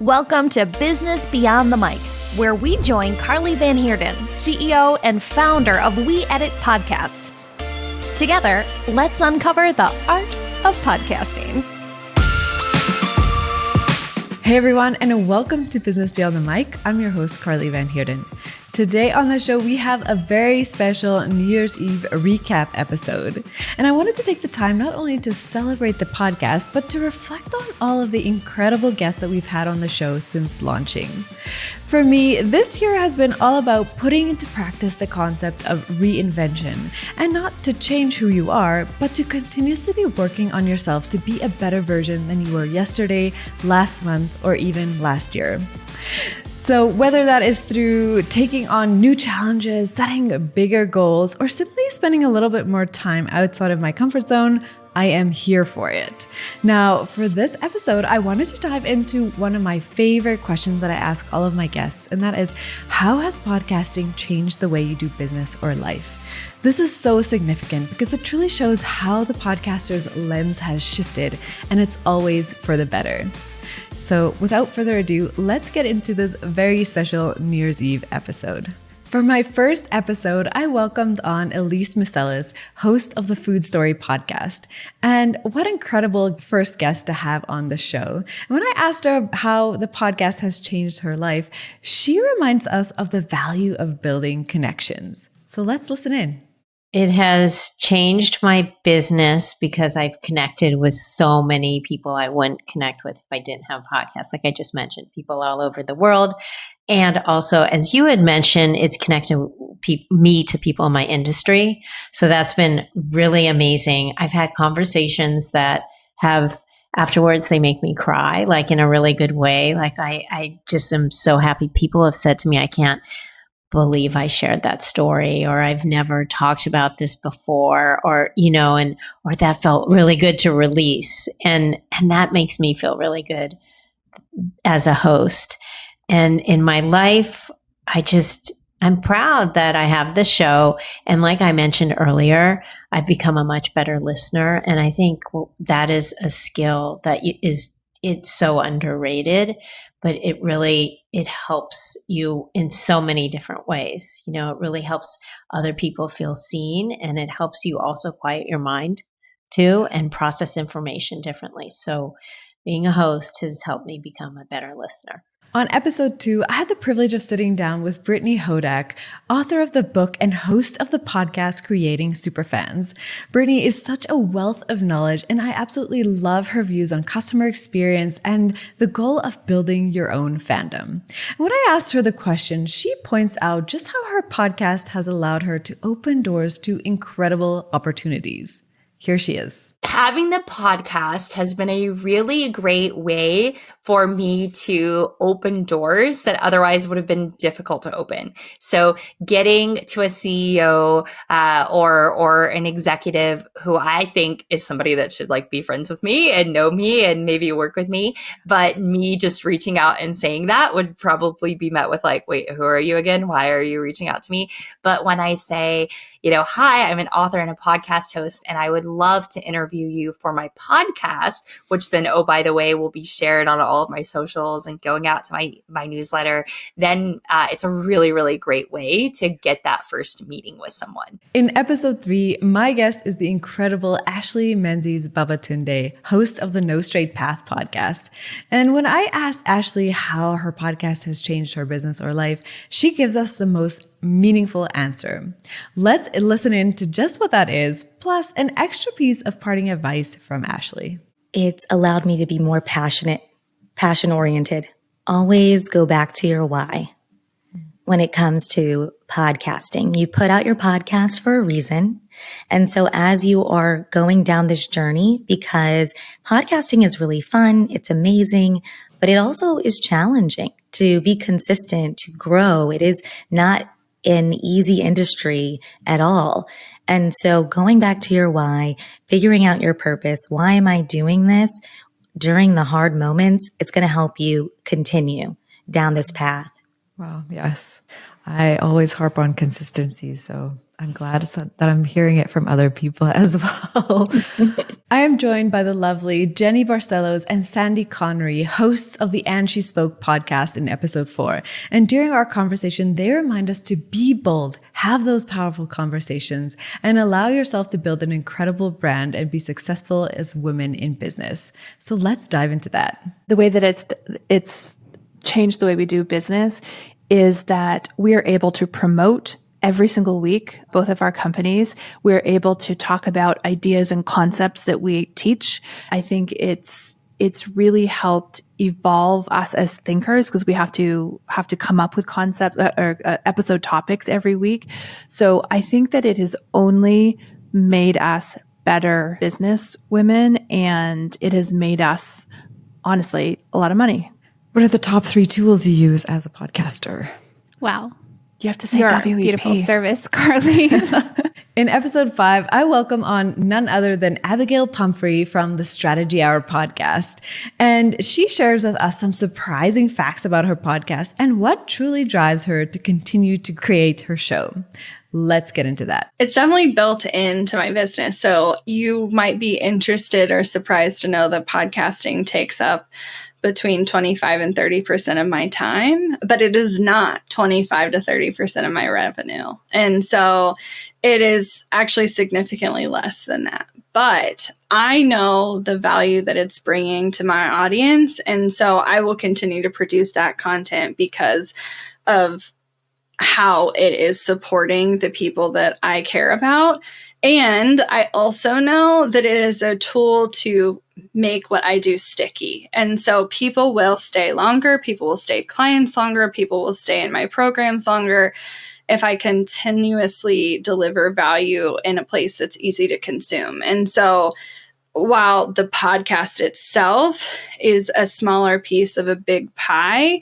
Welcome to Business Beyond the Mic, where we join Carli Van Heerden, CEO and founder of We Edit Podcasts. Together, let's uncover the art of podcasting. Hey everyone, and welcome to Business Beyond the Mic. I'm your host, Carli Van Heerden. Today on the show, we have a very special New Year's Eve recap episode. And I wanted to take the time not only to celebrate the podcast, but to reflect on all of the incredible guests that we've had on the show since launching. For me, this year has been all about putting into practice the concept of reinvention, and not to change who you are, but to continuously be working on yourself to be a better version than you were yesterday, last month, or even last year. So whether that is through taking on new challenges, setting bigger goals, or simply spending a little bit more time outside of my comfort zone, I am here for it. Now, for this episode, I wanted to dive into one of my favorite questions that I ask all of my guests, and that is, how has podcasting changed the way you do business or life? This is so significant because it truly shows how the podcaster's lens has shifted, and it's always for the better. So without further ado, let's get into this very special New Year's Eve episode. For my first episode, I welcomed on Elise Miselis, host of the Food Story podcast. And what incredible first guest to have on the show. And when I asked her how the podcast has changed her life, she reminds us of the value of building connections. So let's listen in. It has changed my business because I've connected with so many people I wouldn't connect with if I didn't have podcasts. Like I just mentioned, people all over the world. And also, as you had mentioned, it's connected me to people in my industry. So that's been really amazing. I've had conversations that have afterwards, they make me cry, like in a really good way. Like I just am so happy. People have said to me, I can't believe I shared that story, or I've never talked about this before, or, or that felt really good to release. And that makes me feel really good as a host. And in my life, I'm proud that I have the show. And like I mentioned earlier, I've become a much better listener. And I think that is a skill that it's so underrated, but it helps you in so many different ways. It really helps other people feel seen, and it helps you also quiet your mind too and process information differently. So being a host has helped me become a better listener. On episode 2, I had the privilege of sitting down with Brittany Hodak, author of the book and host of the podcast Creating Superfans. Brittany is such a wealth of knowledge, and I absolutely love her views on customer experience and the goal of building your own fandom. When I asked her the question, she points out just how her podcast has allowed her to open doors to incredible opportunities. Here she is. Having the podcast has been a really great way for me to open doors that otherwise would have been difficult to open. So getting to a CEO or an executive who I think is somebody that should be friends with me and know me and maybe work with me, but me just reaching out and saying that would probably be met with wait, who are you again? Why are you reaching out to me? But when I say, hi, I'm an author and a podcast host, and I would love to interview you for my podcast, which then, oh, by the way, will be shared on all of my socials and going out to my newsletter, then it's a really, really great way to get that first meeting with someone. In episode 3, my guest is the incredible Ashley Menzies Babatunde, host of the No Straight Path podcast. And when I asked Ashley how her podcast has changed her business or life, she gives us the most meaningful answer. Let's listen in to just what that is, plus an extra piece of parting advice from Ashley. It's allowed me to be more passion-oriented. Always go back to your why. When it comes to podcasting, you put out your podcast for a reason. And so as you are going down this journey, because podcasting is really fun, it's amazing, but it also is challenging to be consistent, to grow. It is not an easy industry at all. And so going back to your why, figuring out your purpose, why am I doing this during the hard moments? It's going to help you continue down this path. Wow. Yes. I always harp on consistency. So I'm glad that I'm hearing it from other people as well. I am joined by the lovely Jenny Barcelos and Sandy Connery, hosts of the And She Spoke podcast in episode 4. And during our conversation, they remind us to be bold, have those powerful conversations, and allow yourself to build an incredible brand and be successful as women in business. So let's dive into that. The way that it's changed the way we do business is that we are able to promote every single week, both of our companies. We're able to talk about ideas and concepts that we teach. I think it's really helped evolve us as thinkers because we have to come up with concepts or episode topics every week. So I think that it has only made us better business women, and it has made us, honestly, a lot of money. What are the top 3 tools you use as a podcaster? Wow. You have to say Your WEP. beautiful service, Carli. In episode 5, I welcome on none other than Abigail Pumphrey from the Strategy Hour podcast. And she shares with us some surprising facts about her podcast and what truly drives her to continue to create her show. Let's get into that. It's definitely built into my business. So you might be interested or surprised to know that podcasting takes up between 25 and 30% of my time, but it is not 25 to 30% of my revenue. And so it is actually significantly less than that. But I know the value that it's bringing to my audience. And so I will continue to produce that content because of how it is supporting the people that I care about. And I also know that it is a tool to make what I do sticky. And so people will stay longer, people will stay clients longer, people will stay in my programs longer if I continuously deliver value in a place that's easy to consume. And so while the podcast itself is a smaller piece of a big pie,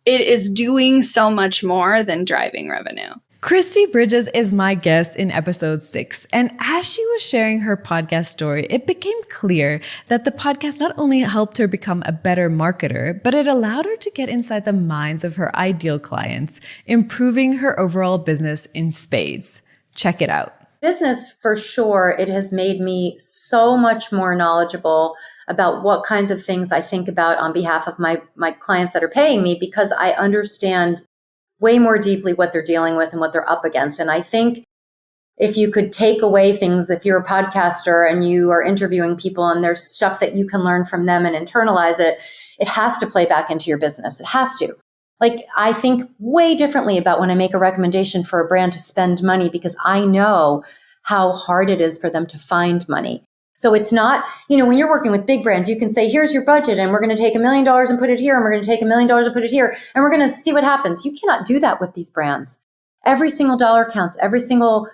it is doing so much more than driving revenue. Christy Bridges is my guest in episode 6. And as she was sharing her podcast story, it became clear that the podcast not only helped her become a better marketer, but it allowed her to get inside the minds of her ideal clients, improving her overall business in spades. Check it out. Business, for sure, it has made me so much more knowledgeable about what kinds of things I think about on behalf of my clients that are paying me, because I understand way more deeply what they're dealing with and what they're up against. And I think if you could take away things, if you're a podcaster and you are interviewing people and there's stuff that you can learn from them and internalize it, it has to play back into your business. It has to. Like, I think way differently about when I make a recommendation for a brand to spend money, because I know how hard it is for them to find money. So it's not, when you're working with big brands, you can say, here's your budget, and we're going to take $1 million and put it here, and we're going to take $1 million and put it here, and we're going to see what happens. You cannot do that with these brands. Every single dollar counts. Every single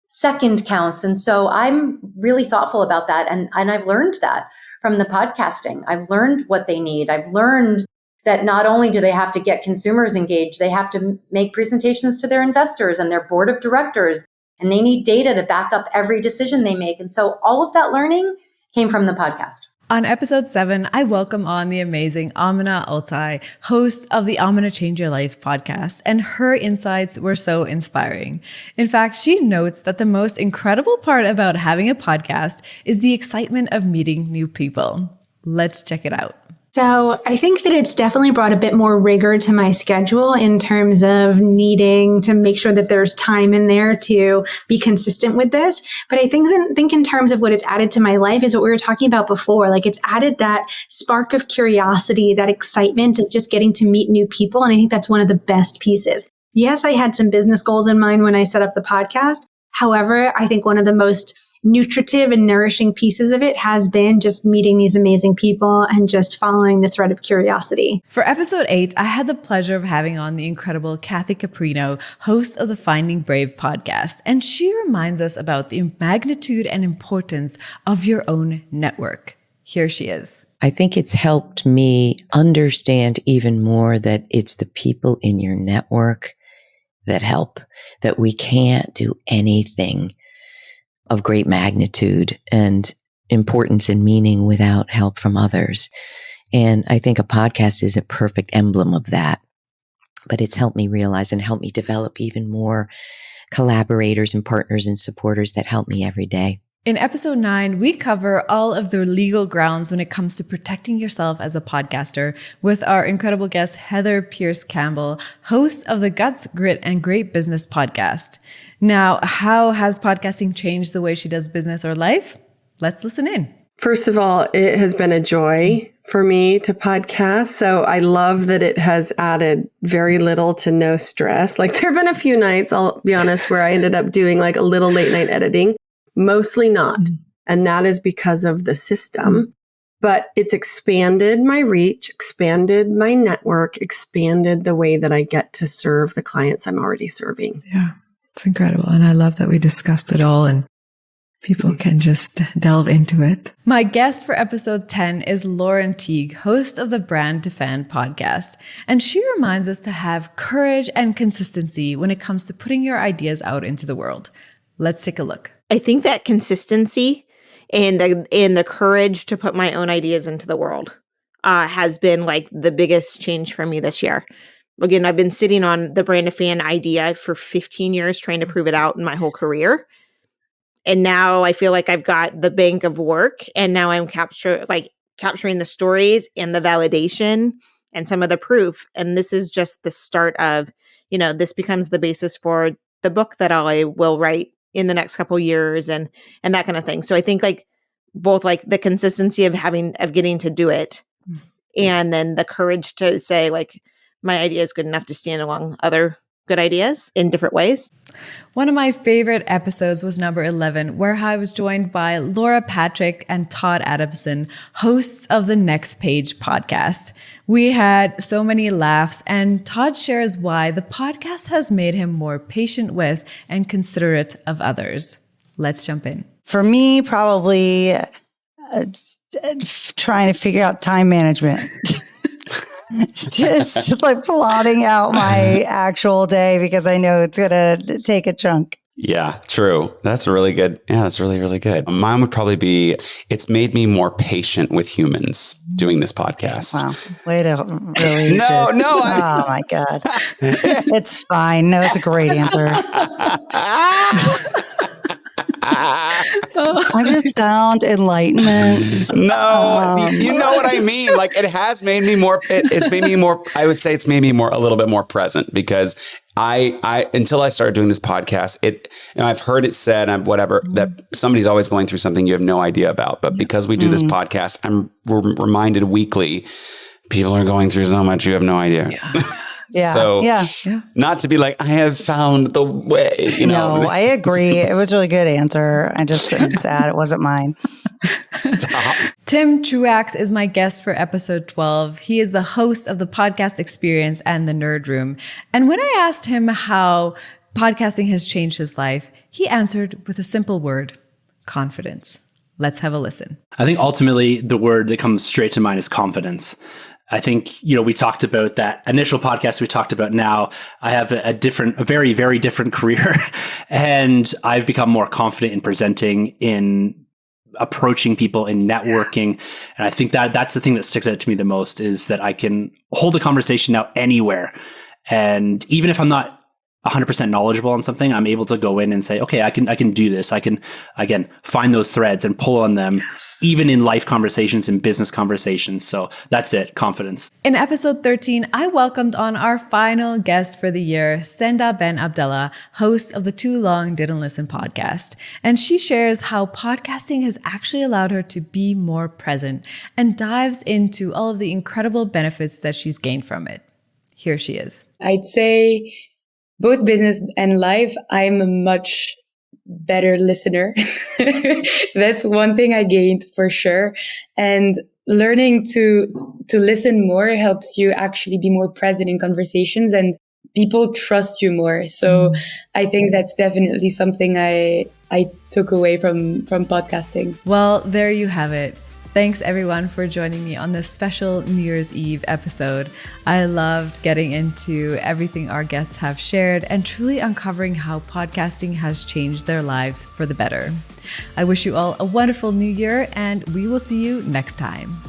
second counts. And so I'm really thoughtful about that. And I've learned that from the podcasting. I've learned what they need. I've learned that not only do they have to get consumers engaged, they have to make presentations to their investors and their board of directors. And they need data to back up every decision they make. And so all of that learning came from the podcast. On episode 7, I welcome on the amazing Amina Altai, host of the I'm Gonna Change Your Life podcast, and her insights were so inspiring. In fact, she notes that the most incredible part about having a podcast is the excitement of meeting new people. Let's check it out. So I think that it's definitely brought a bit more rigor to my schedule in terms of needing to make sure that there's time in there to be consistent with this. But I think in terms of what it's added to my life is what we were talking about before. Like, it's added that spark of curiosity, that excitement of just getting to meet new people. And I think that's one of the best pieces. Yes, I had some business goals in mind when I set up the podcast. However, I think one of the most nutritive and nourishing pieces of it has been just meeting these amazing people and just following the thread of curiosity. For episode 8, I had the pleasure of having on the incredible Kathy Caprino, host of the Finding Brave podcast. And she reminds us about the magnitude and importance of your own network. Here she is. I think it's helped me understand even more that it's the people in your network that help, that we can't do anything of great magnitude and importance and meaning without help from others. And I think a podcast is a perfect emblem of that. But it's helped me realize and help me develop even more collaborators and partners and supporters that help me every day. In episode 9, we cover all of the legal grounds when it comes to protecting yourself as a podcaster with our incredible guest, Heather Pierce Campbell, host of the Guts, Grit, and Great Business podcast. Now, how has podcasting changed the way she does business or life? Let's listen in. First of all, it has been a joy for me to podcast. So I love that it has added very little to no stress. Like there have been a few nights, I'll be honest, where I ended up doing like a little late night editing. Mostly not. And that is because of the system. But it's expanded my reach, expanded my network, expanded the way that I get to serve the clients I'm already serving. Yeah, it's incredible. And I love that we discussed it all and people can just delve into it. My guest for episode 10 is Lauren Teague, host of the Brand Defend podcast. And she reminds us to have courage and consistency when it comes to putting your ideas out into the world. Let's take a look. I think that consistency and the courage to put my own ideas into the world has been like the biggest change for me this year. Again, I've been sitting on the Brand Defend idea for 15 years trying to prove it out in my whole career. And now I feel like I've got the bank of work and now I'm capturing the stories and the validation and some of the proof. And this is just the start of, this becomes the basis for the book that I will write in the next couple of years and that kind of thing. So I think like both like the consistency of getting to do it and then the courage to say like my idea is good enough to stand along other good ideas in different ways. One of my favorite episodes was number 11, where I was joined by Laura Patrick and Todd Adamson, hosts of the Next Page podcast. We had so many laughs, and Todd shares why the podcast has made him more patient with and considerate of others. Let's jump in. For me, probably trying to figure out time management. Just like plotting out my actual day because I know it's going to take a chunk. Yeah, true. That's really good. Yeah, that's really, really good. Mine would probably be, it's made me more patient with humans doing this podcast. Wow. Way to really oh my God. It's fine. No, it's a great answer. I just found enlightenment. No, you know what I mean? Like it has made me more, it's made me more, I would say it's made me a little bit more present because I until I started doing this podcast, I've heard it said that somebody's always going through something you have no idea about. But because we do this podcast, I'm reminded weekly, people are going through so much you have no idea. Yeah. So not to be like, I have found the way, No, I agree. It was a really good answer. I'm sad it wasn't mine. Stop. Tim Truax is my guest for episode 12. He is the host of the Podcast Experience and the Nerd Room. And when I asked him how podcasting has changed his life, he answered with a simple word: confidence. Let's have a listen. I think ultimately the word that comes straight to mind is confidence. I think, we talked about that initial podcast we talked about. Now I have a very, very different career and I've become more confident in presenting, in approaching people, in networking. And I think that's the thing that sticks out to me the most is that I can hold a conversation now anywhere. And even if I'm not 100% knowledgeable on something, I'm able to go in and say, okay, I can do this. I can, again, find those threads and pull on them, even in life conversations and business conversations. So that's it, confidence. In episode 13, I welcomed on our final guest for the year, Senda Ben Abdallah, host of the Too Long Didn't Listen podcast. And she shares how podcasting has actually allowed her to be more present and dives into all of the incredible benefits that she's gained from it. Here she is. I'd say both business and life, I'm a much better listener. That's one thing I gained for sure. And learning to listen more helps you actually be more present in conversations and people trust you more. So I think that's definitely something I took away from podcasting. Well, there you have it. Thanks everyone for joining me on this special New Year's Eve episode. I loved getting into everything our guests have shared and truly uncovering how podcasting has changed their lives for the better. I wish you all a wonderful new year and we will see you next time.